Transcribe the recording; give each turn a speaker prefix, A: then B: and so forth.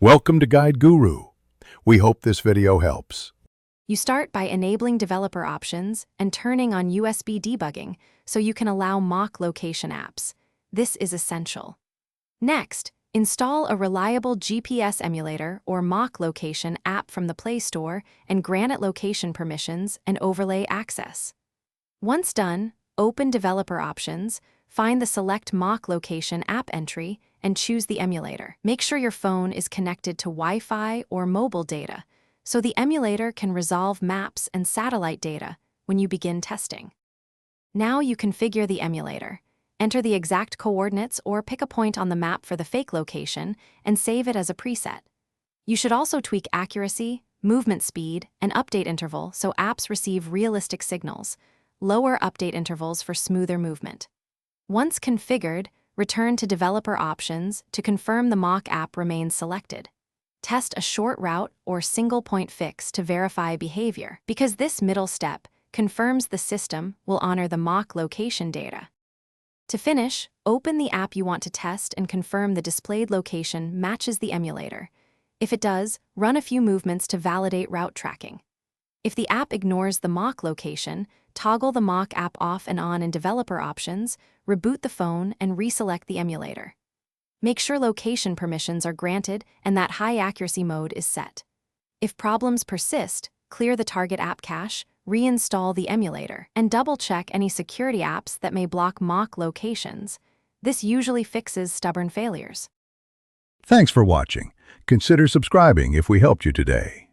A: Welcome to Guide Guru. We hope this video helps.
B: You start by enabling developer options and turning on USB debugging so you can allow mock location apps. This is essential. Next, install a reliable GPS emulator or mock location app from the Play Store and grant it location permissions and overlay access. Once done, open developer options, find the Select Mock Location app entry, and choose the emulator. Make sure your phone is connected to Wi-Fi or mobile data, so the emulator can resolve maps and satellite data when you begin testing. Now you configure the emulator. Enter the exact coordinates or pick a point on the map for the fake location and save it as a preset. You should also tweak accuracy, movement speed, and update interval so apps receive realistic signals. Lower update intervals for smoother movement. Once configured, return to Developer Options to confirm the mock app remains selected. Test a short route or single-point fix to verify behavior, because this middle step confirms the system will honor the mock location data. To finish, open the app you want to test and confirm the displayed location matches the emulator. If it does, run a few movements to validate route tracking. If the app ignores the mock location, toggle the mock app off and on in Developer Options, reboot the phone, and reselect the emulator. Make sure location permissions are granted and that high accuracy mode is set. If problems persist, clear the target app cache, reinstall the emulator, and double-check any security apps that may block mock locations. This usually fixes stubborn failures.
A: Thanks for watching. Consider subscribing if we helped you today.